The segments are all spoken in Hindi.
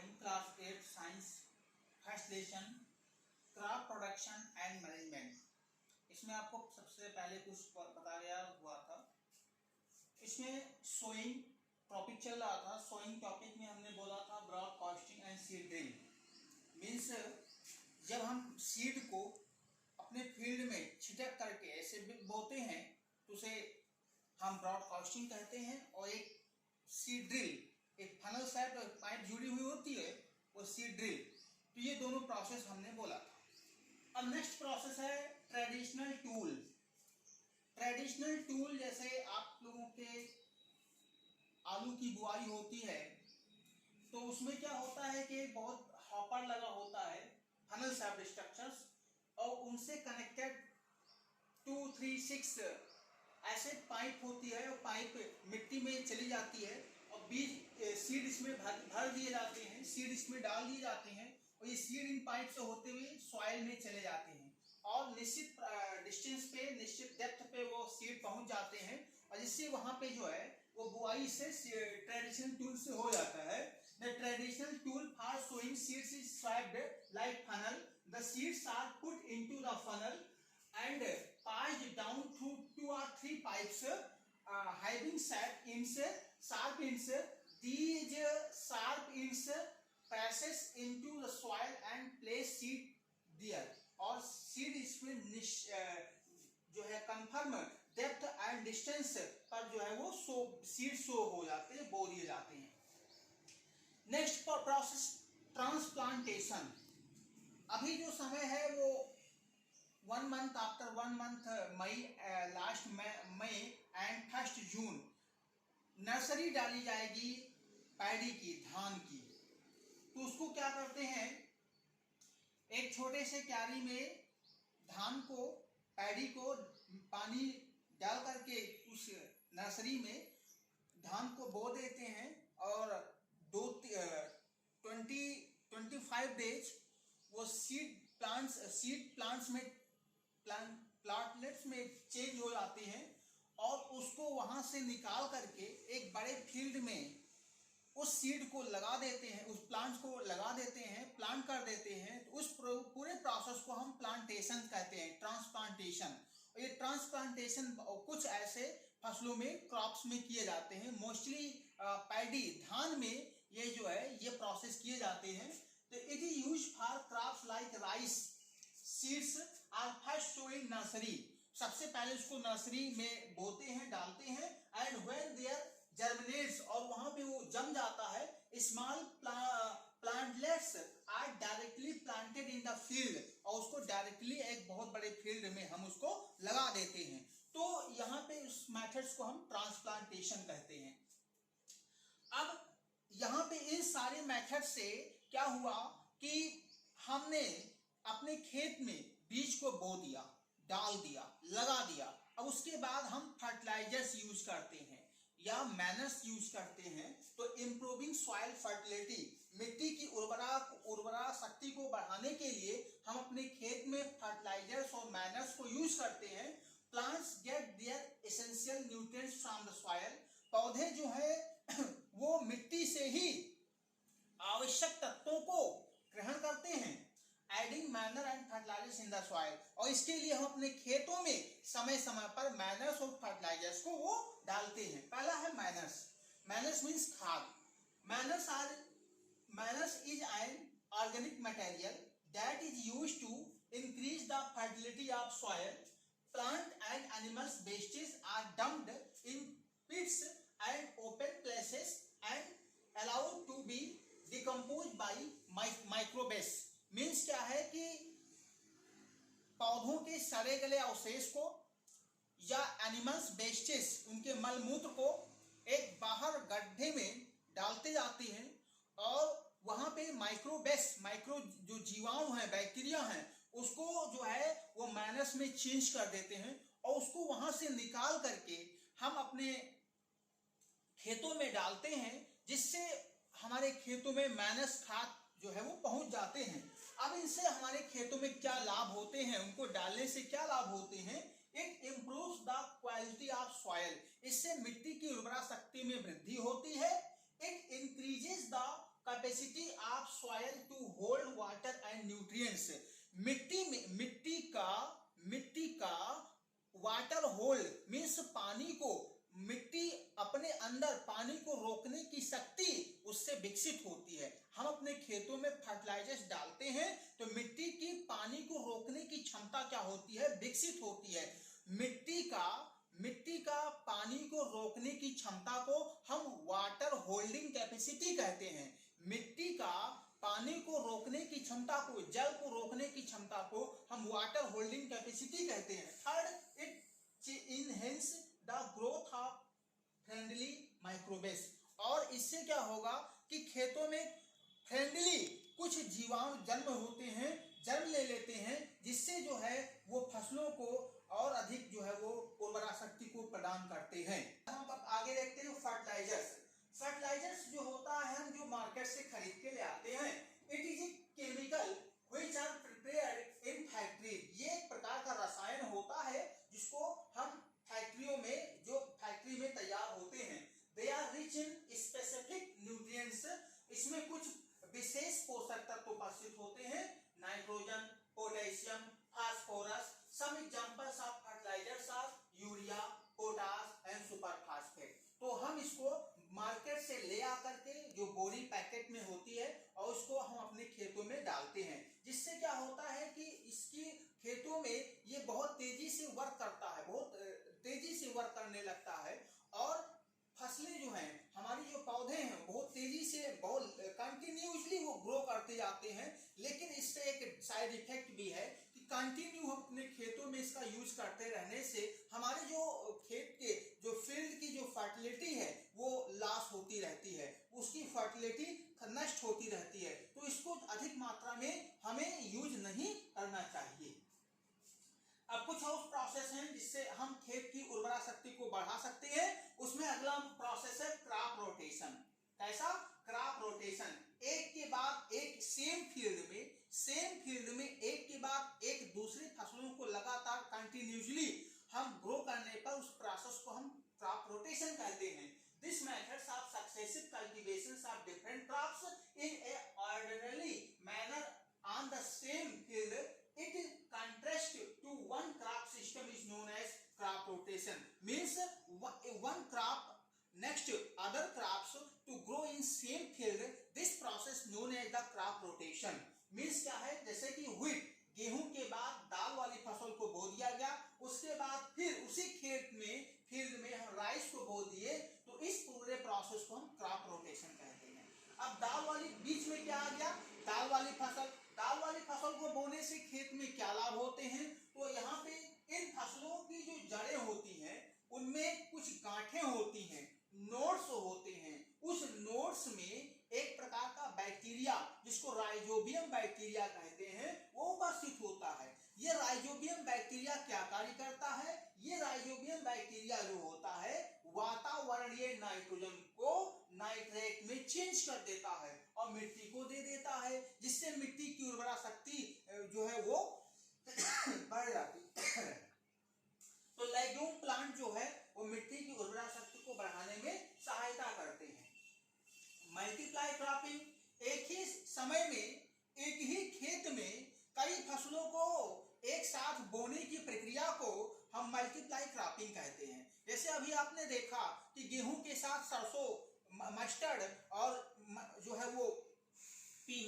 पढ़ेंगे class 8 science first lesson crop production and management. इसमें आपको सबसे पहले कुछ बताया हुआ था। इसमें सोइंग टॉपिक चल रहा था। सोइंग टॉपिक में हमने बोला था broadcasting and seed drill. Means जब हम सीड को अपने फील्ड में छिटक करके ऐसे बोते हैं तो उसे हम ब्रॉडकास्टिंग कहते हैं। और एक सीड ड्रिल, एक फनल सेट और पाइप जुड़ी हुई होती है, वो सीड ड्रिल। तो ये दोनों प्रोसेस हमने बोला था। अब नेक्स्ट प्रोसेस है ट्रेडिशनल टूल। ट्रेडिशनल टूल जैसे आप लोगों के आलू की बुआई होती है तो उसमें क्या होता है कि बहुत हॉपर लगा होता है, फनल शेप्ड स्ट्रक्चर्स, और उनसे कनेक्टेड 2, 3, 6 ऐसे पाइप होती है। और पाइप मिट्टी में चली जाती है और बीज सीड इसमें भर दिए जाते हैं, सीड इसमें डाल दिए जाते हैं और ये सीड इन पाइप से होते हुए सॉइल में चले जाते हैं और निश्चित डिस्टेंस पे, निश्चित डेप्थ पे वो सीड पहुंच जाते हैं और जिससे वहां पे जो है वो बुआई से ट्रेडिशनल टूल से हो जाता है। The traditional tool for sowing seeds is swapped like funnel. The seeds are put into the funnel and passed down through 2 or 3 pipes having sharp ends. These sharp ends passes into the soil and place seed there, और सीड इसमें जो है कंफर्म डेप्थ एंड डिस्टेंस पर जो है वो सीड शो हो जाते हैं, बो दिए जाते हैं। Next process transplantation. अभी जो समय है वो 1 month after 1 month मई, लास्ट मई एंड 1 जून नर्सरी डाली जाएगी पैडी की, धान की। तो उसको क्या करते हैं, एक छोटे से क्यारी में धान को, पैडी को पानी डाल करके उस नर्सरी में धान को बो देते हैं और 25 डेज वो सीड प्लांट्स में प्लांटलेट्स में चेंज हो जाते हैं और उसको वहां से निकाल करके एक बड़े फील्ड में उस सीड को लगा देते हैं, उस प्लांट्स को लगा देते हैं, प्लांट कर देते हैं। तो उस पूरे प्रोसेस को हम प्लांटेशन कहते हैं, ट्रांसप्लांटेशन। और ये ट्रांसप्लांटेशन कुछ ऐसे फसलों में, क्रॉप्स में किए जाते हैं। मोस्टली पैडी, धान में ये जो है ये प्रोसेस किए जाते हैं। तो it is use for crops like rice. Seeds are first sow in nursery. सबसे पहले उसको नर्सरी में बोते हैं, डालते हैं। एंड व्हेन देयर जर्मिनेट्स, और वहां पे वो जम जाता है, small plantlets are directly planted in the field, और उसको डायरेक्टली एक बहुत बड़े फील्ड में हम उसको लगा देते हैं। तो यहाँ पे उस मेथड्स को हम ट्रांसप्लांटेशन कहते हैं। अब यहाँ पे इन सारे मेथड से क्या हुआ कि हमने अपने खेत में बीज को बो दिया, डाल दिया, लगा दिया। अब उसके बाद हम फर्टिलाइजर्स यूज करते हैं या मैनर्स यूज करते हैं। तो इंप्रूविंग सॉइल फर्टिलिटी, मिट्टी की उर्वरा शक्ति को बढ़ाने के लिए हम अपने खेत में फर्टिलाइजर्स और मैनर्स को यूज करते हैं। Plants get their essential nutrients from the soil. पौधे जो है वो मिट्टी से ही आवश्यक तत्वों को ग्रहण करते हैं। Adding manure and fertilisers in the soil, और इसके लिए हम अपने खेतों में समय समय पर मैनर्स और फर्टिलाइजर्स को वो डालते हैं। पहला है मैनर्स। मैनर्स मीन्स खाद। Manures is an organic material that is used to increase the fertility of soil. Plant and animals wastage are dumped in pits and open places and allowed to be decomposed by microbes. Means क्या है कि पौधों के सड़े गले अवशेष को या एनिमल्स वेस्टेज, उनके मलमूत्र को एक बाहर गड्ढे में डालते जाते हैं और वहां पे माइक्रो जो जीवाणु हैं, बैक्टीरिया हैं, उसको जो है वो मैनस में चेंज कर देते हैं और उसको वहां से निकाल करके हम अपने खेतों में डालते हैं, जिससे हमारे खेतों में मैनस खाद जो है वो पहुंच जाते हैं। अब इनसे हमारे खेतों में क्या लाभ होते हैं, उनको डालने से क्या लाभ होते हैं? It improves the quality of soil. इससे मिट्टी की उर्वरा शक्ति में वृद्धि होती है। It increases the capacity of soil to hold water and nutrients. मिट्टी का वाटर होल्ड मीन्स पानी को, मिट्टी अपने अंदर पानी को रोकने की शक्ति उससे विकसित होती है। हम अपने खेतों में फर्टिलाइजर्स डालते हैं तो मिट्टी की पानी को रोकने की क्षमता क्या होती है, विकसित होती है। मिट्टी का पानी को रोकने की क्षमता को हम वाटर होल्डिंग कैपेसिटी कहते हैं। मिट्टी का पानी को रोकने की क्षमता को, जल को रोकने की क्षमता को हम वाटर होल्डिंग कैपेसिटी कहते हैं। Third, it enhance the growth of friendly microbes. और इससे क्या होगा कि खेतों में फ्रेंडली कुछ जीवाणु जन्म ले लेते हैं, जिससे जो है वो फसलों को और अधिक जो है वो उर्वरा शक्ति को प्रदान करते हैं। हम आगे देखते हैं फर्टिलाइजर्स जो होता है हम जो मार्केट से खरीद के ले आते हैं, it is a chemical which are prepared in factory. ये एक प्रकार का रसायन होता है जिसको हम फैक्ट्रियों में, जो फैक्ट्री में तैयार होते हैं। They are rich in specific nutrients. इसमें कुछ विशेष पोषक तत्व उपस्थित होते हैं, nitrogen, potassium, phosphorus. Some examples of fertilisers are urea, potash and super phosphate. तो हम इसको मार्केट से ले आकर के जो बोरी पैकेट में होती है और उसको हम अपने खेतों में डालते हैं, जिससे क्या होता है कि इसकी खेतों में ये बहुत तेजी से वर्क करता है, बहुत तेजी से वर्क करने लगता है और फसलें जो हैं, हमारी जो पौधे हैं बहुत तेजी से, बहुत कंटिन्यूसली वो ग्रो करते जाते हैं। लेकिन इससे एक साइड इफेक्ट भी है कि कंटिन्यू हम अपने खेतों में इसका यूज करते रहने से हमारे जो खेत के जो फील्ड की जो फर्टिलिटी है वो लॉस होती रहती है, उसकी फर्टिलिटी नष्ट होती रहती है। तो इसको अधिक मात्रा में हमें यूज नहीं करना चाहिए। अब कुछ और प्रोसेस हैं जिससे हम खेत की उर्वरा शक्ति को बढ़ा सकते हैं। उसमें अगला प्रोसेस है क्रॉप रोटेशन। कैसा? क्रॉप रोटेशन, एक के बाद एक सेम फील्ड में एक के बाद एक दूसरी फसलों को लगातार कंटिन्यूसली हम ग्रो करने पर उस प्रोसेस को हम क्रॉप रोटेशन कहते हैं। This methods of successive cultivations of different crops in a orderly manner on the same field, it is contrast to one crop system is known as crop rotation. Means one crop next other crops to grow in same field. This process known as the crop rotation. Means क्या है, जैसे कि wheat, गेहूं के बाद दाल वाली फसल को बो दिया गया, उसके बाद फिर उसी फील्ड में हम राइस को बो दिए, तो इस पूरे प्रोसेस को हम क्रॉप रोटेशन कहते हैं। अब दाल वाली बीच में क्या आ गया, दाल वाली फसल को बोने से खेत में क्या लाभ होते हैं? तो यहाँ पे इन फसलों की जो जड़ें होती हैं उनमें कुछ गांठें होती हैं, नोड्स होते हैं। उस नोड्स में एक प्रकार का बैक्टीरिया जिसको राइजोबियम बैक्टीरिया कहते हैं वो उपस्थित होता है। ये राइजोबियम बैक्टीरिया क्या कार्य करता है? ये राइजोबियम बैक्टीरिया जो होता है वातावरणीय नाइट्रोजन को नाइट्रेट में चेंज कर देता है और मिट्टी को दे देता है, जिससे मिट्टी की उर्वरा शक्ति जो है वो बढ़ जाती है। तो लेग्यूम प्लांट जो है वो मिट्टी की उर्वरा शक्ति को बढ़ाने में सहायता करते हैं। मल्टीप्लाई क्रॉपिंग, एक ही समय में एक ही खेत में कई फसलों को एक साथ बोने की प्रक्रिया को हम मल्टीप्लाई क्रॉपिंग कहते हैं। जैसे अभी आपने देखा कि गेहूं के साथ सरसों, मस्टर्ड और जो है वो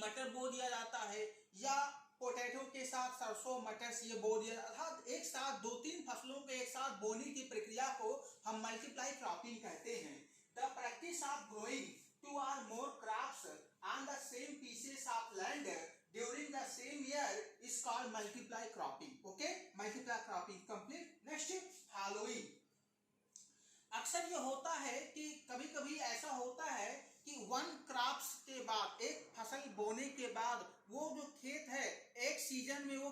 मटर बो दिया जाता है, या पोटैटो के साथ सरसों मटर ये बो दिया, अर्थात एक साथ 2-3 फसलों के एक साथ बोने की प्रक्रिया को हम मल्टीप्लाई क्रॉपिंग कहते हैं। The practice of growing 2 or more crops on the same pieces of land during the same year is called multiply cropping. Okay, multiply cropping complete. Next, following. अक्सर ये होता है कि कभी-कभी ऐसा होता है कि वन क्रॉप्स के बाद, एक फसल बोने के बाद वो जो खेत है एक सीजन में वो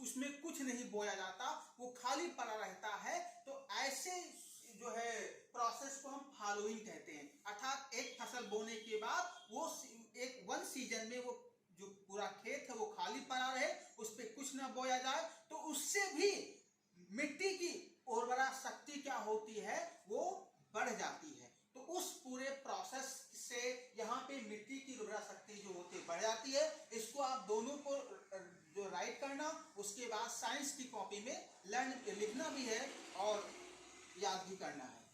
उसमें कुछ नहीं बोया जाता, वो खाली पड़ा रहता है। तो ऐसे जो है प्रोसेस को हम फॉलोइंग कहते हैं। अर्थात एक फसल बोने के बाद वो एक वन सीजन में वो जो पूरा खेत है वो खाली पड़ा रहे, उस पर कुछ ना बोया जाए, तो उससे भी मिट्टी की उर्वरा शक्ति क्या होती है वो बढ़ जाती है। तो उस पूरे प्रोसेस से यहाँ पे मिट्टी की उर्वरा शक्ति जो होती है बढ़ जाती है। राइट करना, उसके बाद साइंस की कॉपी में लर्न लिखना भी है और याद भी करना है।